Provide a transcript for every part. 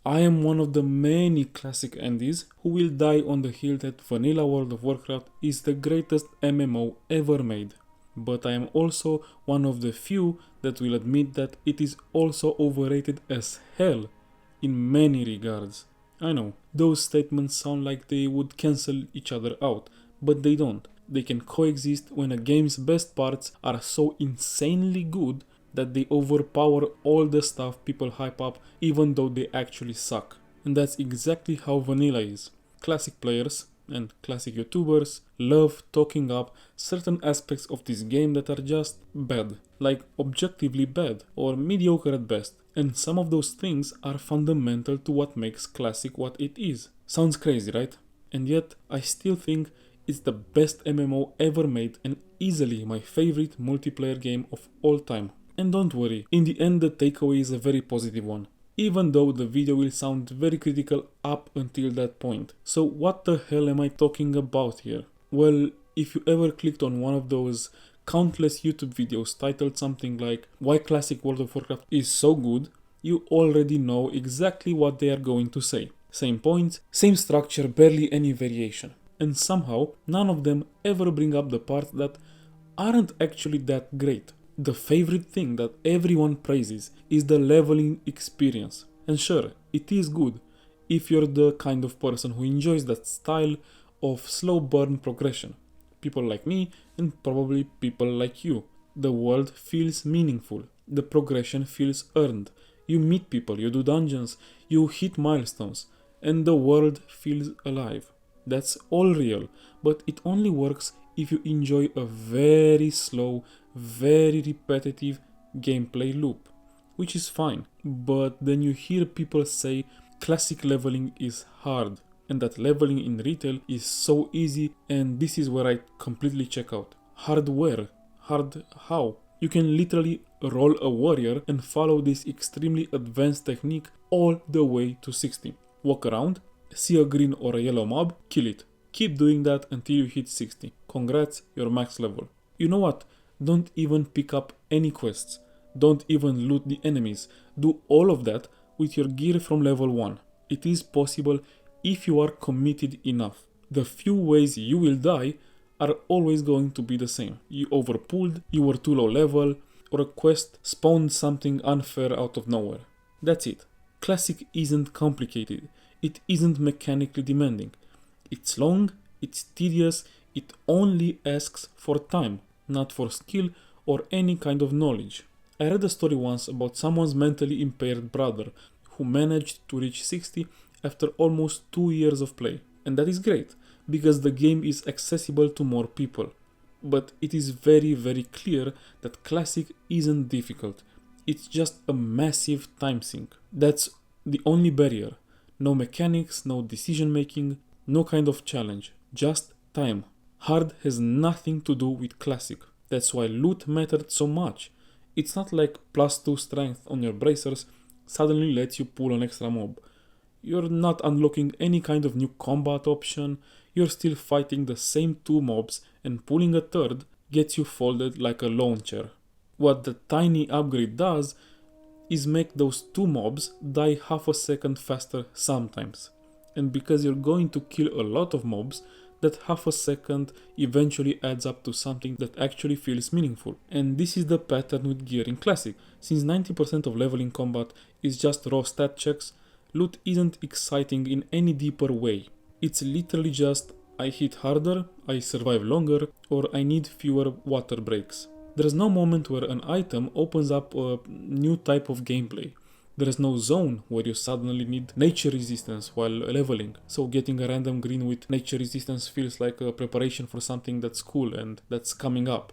I am one of the many classic Andes who will die on the hill that vanilla World of Warcraft is the greatest MMO ever made. But I am also one of the few that will admit that it is also overrated as hell in many regards. I know, those statements sound like they would cancel each other out, but they don't. They can coexist when a game's best parts are so insanely good that they overpower all the stuff people hype up even though they actually suck. And that's exactly how vanilla is. Classic players and classic YouTubers love talking up certain aspects of this game that are just bad, like objectively bad or mediocre at best. And some of those things are fundamental to what makes classic what it is. Sounds crazy, right? And yet, I still think it's the best MMO ever made and easily my favorite multiplayer game of all time. And don't worry, in the end the takeaway is a very positive one, even though the video will sound very critical up until that point. So what the hell am I talking about here? Well, if you ever clicked on one of those countless YouTube videos titled something like "Why Classic World of Warcraft is so good," you already know exactly what they are going to say. Same points, same structure, barely any variation. And somehow, none of them ever bring up the parts that aren't actually that great. The favorite thing that everyone praises is the leveling experience. And sure, it is good if you're the kind of person who enjoys that style of slow burn progression. People like me and probably people like you. The world feels meaningful. The progression feels earned. You meet people, you do dungeons, you hit milestones, and the world feels alive. That's all real, but it only works if you enjoy a very slow, very repetitive gameplay loop, which is fine. But then you hear people say classic leveling is hard and that leveling in retail is so easy, and this is where I completely check out. Hard where? Hard how? You can literally roll a warrior and follow this extremely advanced technique all the way to 60. Walk around, see a green or a yellow mob, kill it. Keep doing that until you hit 60. Congrats, you're max level. You know what? Don't even pick up any quests. Don't even loot the enemies. Do all of that with your gear from level 1. It is possible if you are committed enough. The few ways you will die are always going to be the same. You overpulled, you were too low level, or a quest spawned something unfair out of nowhere. That's it. Classic isn't complicated. It isn't mechanically demanding. It's long, it's tedious, it only asks for time, not for skill or any kind of knowledge. I read a story once about someone's mentally impaired brother who managed to reach 60 after almost 2 years of play. And that is great, because the game is accessible to more people. But it is very, very clear that Classic isn't difficult. It's just a massive time sink. That's the only barrier. No mechanics, no decision making, no kind of challenge. Just time. Hard has nothing to do with Classic. That's why loot mattered so much. It's not like +2 strength on your bracers suddenly lets you pull an extra mob. You're not unlocking any kind of new combat option, you're still fighting the same 2 mobs, and pulling a third gets you folded like a lawn chair. What the tiny upgrade does is make those 2 mobs die half a second faster sometimes. And because you're going to kill a lot of mobs, that half a second eventually adds up to something that actually feels meaningful. And this is the pattern with gear in Classic. Since 90% of leveling combat is just raw stat checks, loot isn't exciting in any deeper way. It's literally just I hit harder, I survive longer, or I need fewer water breaks. There's no moment where an item opens up a new type of gameplay. There is no zone where you suddenly need nature resistance while leveling, so getting a random green with nature resistance feels like a preparation for something that's cool and that's coming up.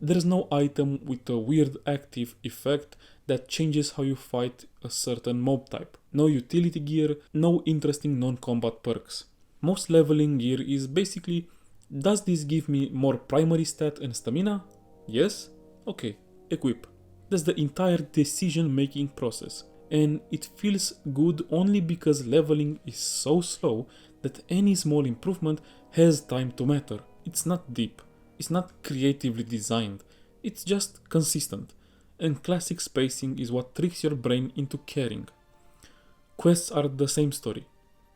There is no item with a weird active effect that changes how you fight a certain mob type. No utility gear, no interesting non-combat perks. Most leveling gear is basically, does this give me more primary stat and stamina? Yes? Okay, equip. That's the entire decision making process. And it feels good only because leveling is so slow that any small improvement has time to matter. It's not deep. It's not creatively designed. It's just consistent. And classic spacing is what tricks your brain into caring. Quests are the same story.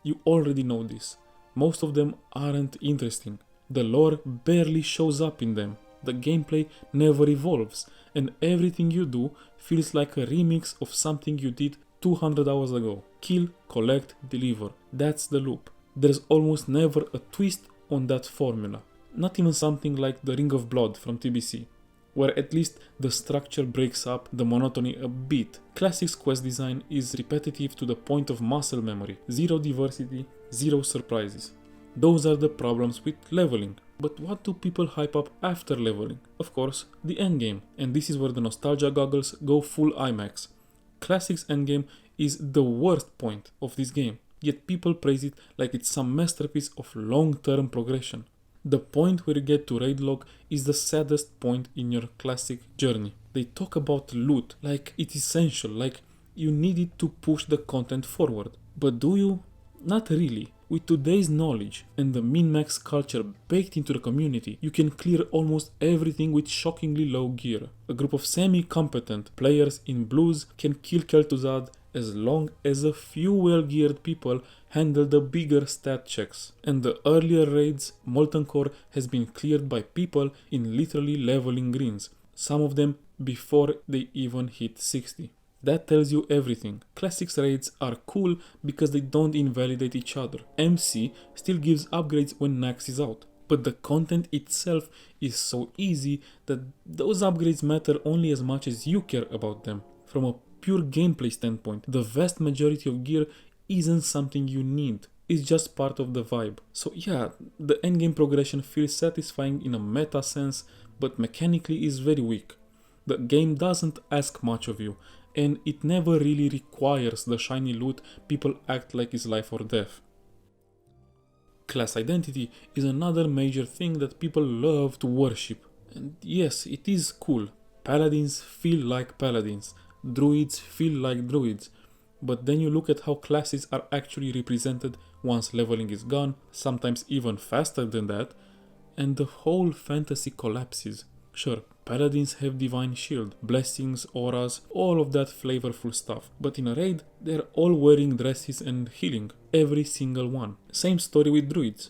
You already know this. Most of them aren't interesting. The lore barely shows up in them. The gameplay never evolves, and everything you do feels like a remix of something you did 200 hours ago. Kill, collect, deliver. That's the loop. There's almost never a twist on that formula. Not even something like the Ring of Blood from TBC, where at least the structure breaks up the monotony a bit. Classic's quest design is repetitive to the point of muscle memory. Zero diversity, zero surprises. Those are the problems with leveling. But what do people hype up after leveling? Of course, the endgame. And this is where the nostalgia goggles go full IMAX. Classic's endgame is the worst point of this game, yet people praise it like it's some masterpiece of long-term progression. The point where you get to raid log is the saddest point in your classic journey. They talk about loot like it's essential, like you need it to push the content forward. But do you? Not really. With today's knowledge and the min-max culture baked into the community, you can clear almost everything with shockingly low gear. A group of semi-competent players in blues can kill Kel'Thuzad as long as a few well-geared people handle the bigger stat checks. And the earlier raids, Molten Core has been cleared by people in literally leveling greens, some of them before they even hit 60. That tells you everything. Classics raids are cool because they don't invalidate each other. MC still gives upgrades when Nax is out, but the content itself is so easy that those upgrades matter only as much as you care about them. From a pure gameplay standpoint, the vast majority of gear isn't something you need. It's just part of the vibe. So yeah, the endgame progression feels satisfying in a meta sense, but mechanically is very weak. The game doesn't ask much of you, and it never really requires the shiny loot people act like is life or death. Class identity is another major thing that people love to worship. And yes, it is cool. Paladins feel like paladins. Druids feel like druids. But then you look at how classes are actually represented once leveling is gone, sometimes even faster than that, and the whole fantasy collapses. Sure, paladins have divine shield, blessings, auras, all of that flavorful stuff. But in a raid, they're all wearing dresses and healing. Every single one. Same story with druids.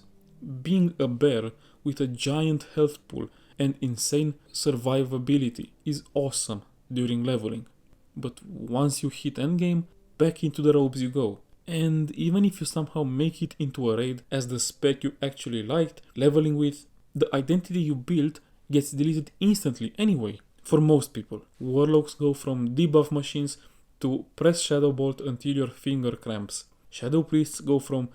Being a bear with a giant health pool and insane survivability is awesome during leveling. But once you hit endgame, back into the robes you go. And even if you somehow make it into a raid as the spec you actually liked, leveling with, the identity you built gets deleted instantly anyway, for most people. Warlocks go from debuff machines to press Shadow Bolt until your finger cramps. Shadow Priests go from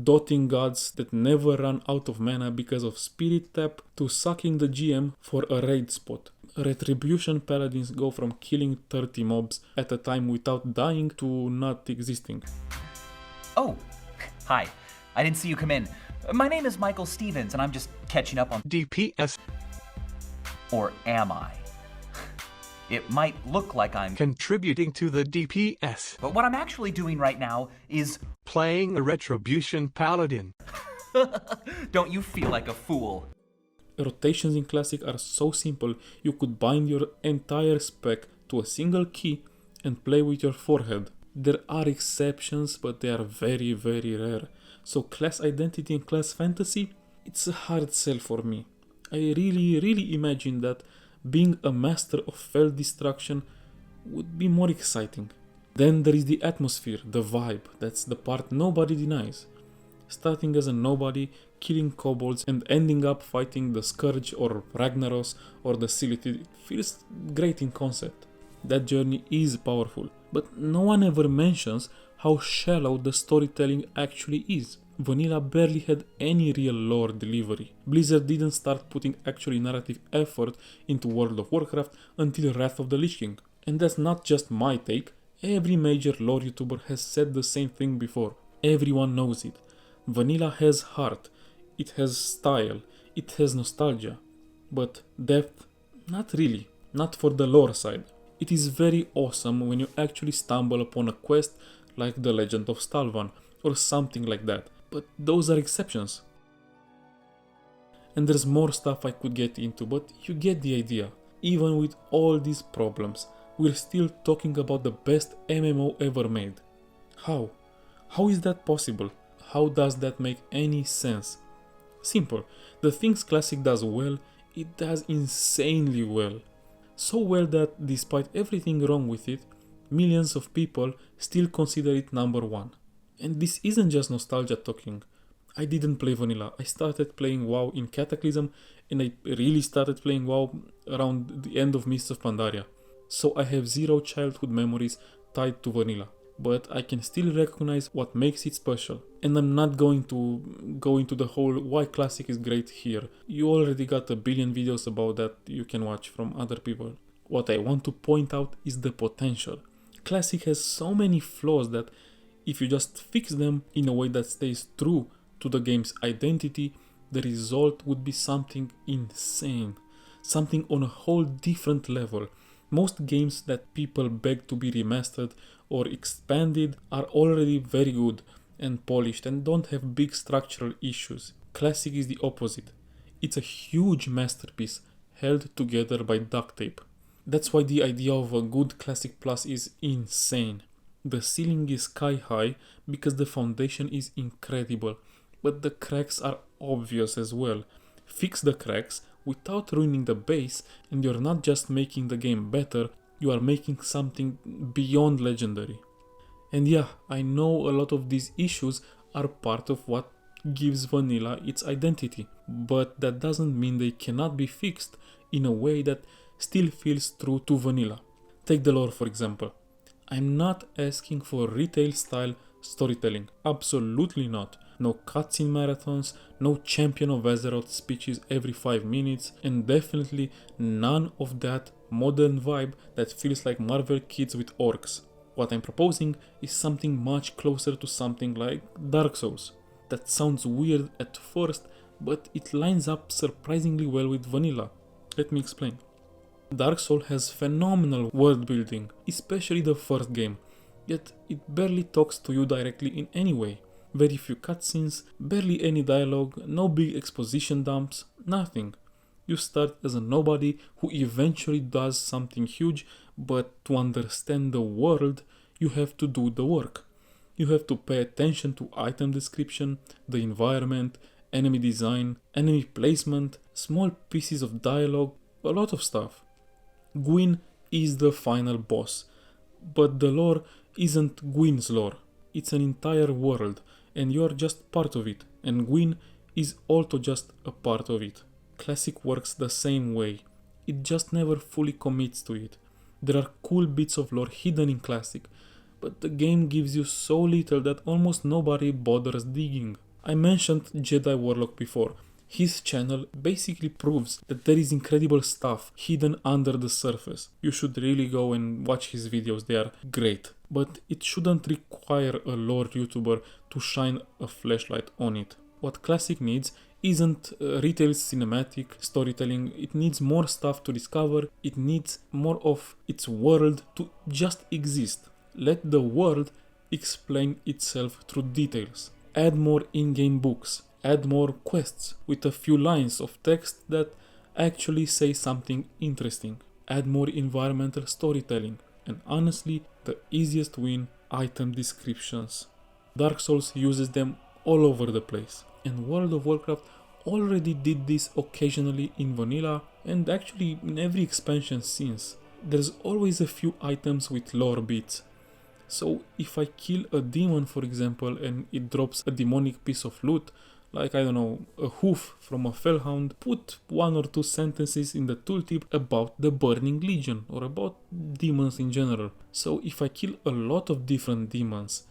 dotting gods that never run out of mana because of Spirit Tap to sucking the GM for a raid spot. Retribution Paladins go from killing 30 mobs at a time without dying to not existing. Oh, hi. I didn't see you come in. My name is Michael Stevens and I'm just catching up on DPS. Or am I? It might look like I'm Contributing to the DPS. but what I'm actually doing right now is Playing a Retribution Paladin. don't you feel like a fool? Rotations in Classic are so simple, you could bind your entire spec to a single key and play with your forehead. There are exceptions, but they are very, very rare. So class identity and class fantasy, it's a hard sell for me. I really imagine that being a master of fell destruction would be more exciting. Then there is the atmosphere, the vibe, that's the part nobody denies. Starting as a nobody, killing kobolds and ending up fighting the Scourge or Ragnaros or the Silith feels great in concept. That journey is powerful, but no one ever mentions how shallow the storytelling actually is. Vanilla barely had any real lore delivery. Blizzard didn't start putting actually narrative effort into World of Warcraft until Wrath of the Lich King. And that's not just my take, every major lore YouTuber has said the same thing before. Everyone knows it. Vanilla has heart, it has style, it has nostalgia. But depth, not really, not for the lore side. It is very awesome when you actually stumble upon a quest like The Legend of Stalvan or something like that. But those are exceptions. And there's more stuff I could get into, but you get the idea. Even with all these problems, we're still talking about the best MMO ever made. How? How is that possible? How does that make any sense? Simple. The things Classic does well, it does insanely well. So well that despite everything wrong with it, millions of people still consider it number one. And this isn't just nostalgia talking. I didn't play vanilla. I started playing WoW in Cataclysm, and I really started playing WoW around the end of Mists of Pandaria. So I have zero childhood memories tied to vanilla, but I can still recognize what makes it special. And I'm not going to go into the whole why Classic is great here. You already got a billion videos about that you can watch from other people. What I want to point out is the potential. Classic has so many flaws that if you just fix them in a way that stays true to the game's identity, the result would be something insane. Something on a whole different level. Most games that people beg to be remastered or expanded are already very good and polished and don't have big structural issues. Classic is the opposite. It's a huge masterpiece held together by duct tape. That's why the idea of a good Classic Plus is insane. The ceiling is sky high because the foundation is incredible, but the cracks are obvious as well. Fix the cracks without ruining the base, and you're not just making the game better, you are making something beyond legendary. And yeah, I know a lot of these issues are part of what gives vanilla its identity, but that doesn't mean they cannot be fixed in a way that still feels true to vanilla. Take the lore for example. I'm not asking for retail style storytelling, absolutely not. No cutscene marathons, no Champion of Azeroth speeches every 5 minutes, and definitely none of that modern vibe that feels like Marvel Kids with orcs. What I'm proposing is something much closer to something like Dark Souls. That sounds weird at first, but it lines up surprisingly well with vanilla. Let me explain. Dark Souls has phenomenal world building, especially the first game, yet it barely talks to you directly in any way. Very few cutscenes, barely any dialogue, no big exposition dumps, nothing. You start as a nobody who eventually does something huge, but to understand the world, you have to do the work. You have to pay attention to item description, the environment, enemy design, enemy placement, small pieces of dialogue, a lot of stuff. Gwyn is the final boss, but the lore isn't Gwyn's lore. It's an entire world, and you're just part of it, and Gwyn is also just a part of it. Classic works the same way. It just never fully commits to it. There are cool bits of lore hidden in Classic, but the game gives you so little that almost nobody bothers digging. I mentioned Jedi Warlock before. His channel basically proves that there is incredible stuff hidden under the surface. You should really go and watch his videos, they are great. But it shouldn't require a lore YouTuber to shine a flashlight on it. What Classic needs isn't retail cinematic storytelling, it needs more stuff to discover, it needs more of its world to just exist. Let the world explain itself through details. Add more in-game books. Add more quests with a few lines of text that actually say something interesting. Add more environmental storytelling. And honestly, the easiest win, item descriptions. Dark Souls uses them all over the place. And World of Warcraft already did this occasionally in vanilla and actually in every expansion since. There's always a few items with lore bits. So if I kill a demon for example and it drops a demonic piece of loot, like I don't know, a hoof from a fellhound, put 1 or 2 sentences in the tooltip about the Burning Legion or about demons in general. So if I kill a lot of different demons,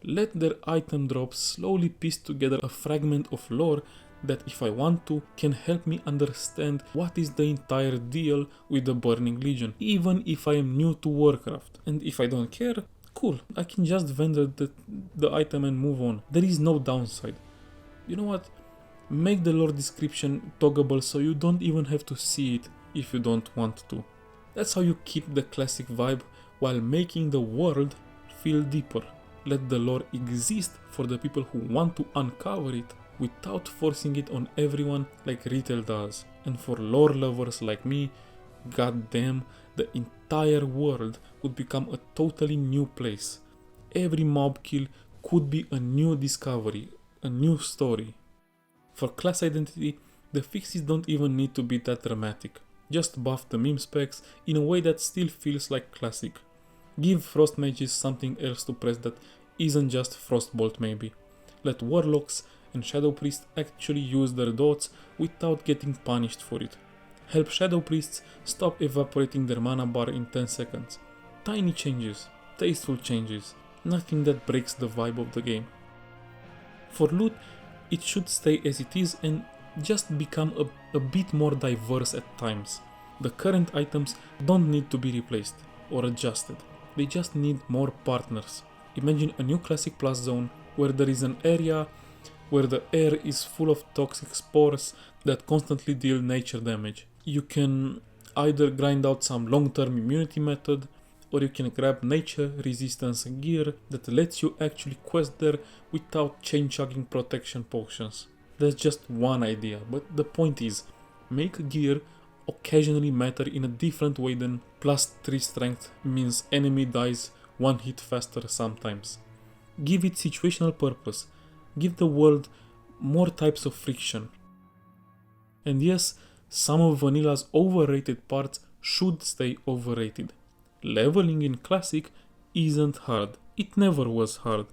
let their item drops slowly piece together a fragment of lore that if I want to can help me understand what is the entire deal with the Burning Legion, even if I am new to Warcraft. And if I don't care, cool, I can just vendor the item and move on. There is no downside. You know what? Make the lore description toggable so you don't even have to see it if you don't want to. That's how you keep the classic vibe while making the world feel deeper. Let the lore exist for the people who want to uncover it without forcing it on everyone like retail does. And for lore lovers like me, goddamn, the entire world would become a totally new place. Every mob kill could be a new discovery, a new story. For class identity, the fixes don't even need to be that dramatic. Just buff the meme specs in a way that still feels like classic. Give Frost Mages something else to press that isn't just Frostbolt maybe. Let Warlocks and Shadow Priests actually use their dots without getting punished for it. Help Shadow Priests stop evaporating their mana bar in 10 seconds. Tiny changes, tasteful changes, nothing that breaks the vibe of the game. For loot, it should stay as it is and just become a bit more diverse at times. The current items don't need to be replaced or adjusted, they just need more partners. Imagine a new Classic Plus zone where there is an area where the air is full of toxic spores that constantly deal nature damage. You can either grind out some long-term immunity method, or you can grab nature resistance gear that lets you actually quest there without chain-chugging protection potions. That's just one idea, but the point is, make gear occasionally matter in a different way than +3 strength means enemy dies one hit faster sometimes. Give it situational purpose, give the world more types of friction. And yes, some of Vanilla's overrated parts should stay overrated. Leveling in Classic isn't hard. It never was hard.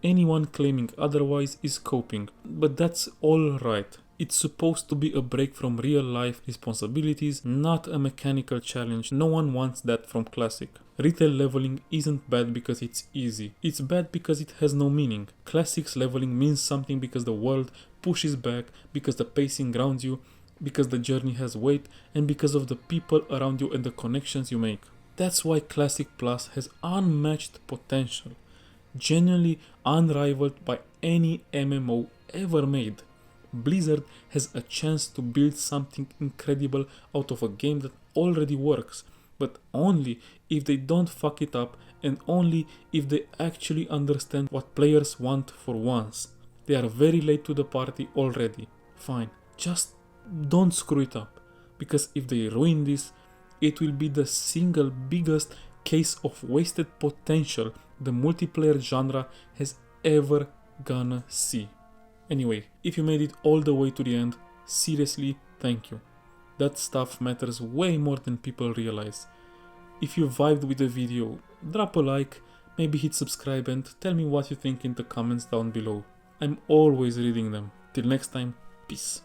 Anyone claiming otherwise is coping, but that's alright. It's supposed to be a break from real life responsibilities, not a mechanical challenge. No one wants that from Classic. Retail leveling isn't bad because it's easy. It's bad because it has no meaning. Classic's leveling means something because the world pushes back, because the pacing grounds you, because the journey has weight, and because of the people around you and the connections you make. That's why Classic Plus has unmatched potential, genuinely unrivaled by any MMO ever made. Blizzard has a chance to build something incredible out of a game that already works, but only if they don't fuck it up and only if they actually understand what players want for once. They are very late to the party already. Fine, just don't screw it up, because if they ruin this, it will be the single biggest case of wasted potential the multiplayer genre has ever gonna see. Anyway, if you made it all the way to the end, seriously, thank you. That stuff matters way more than people realize. If you vibed with the video, drop a like, maybe hit subscribe and tell me what you think in the comments down below. I'm always reading them. Till next time, peace.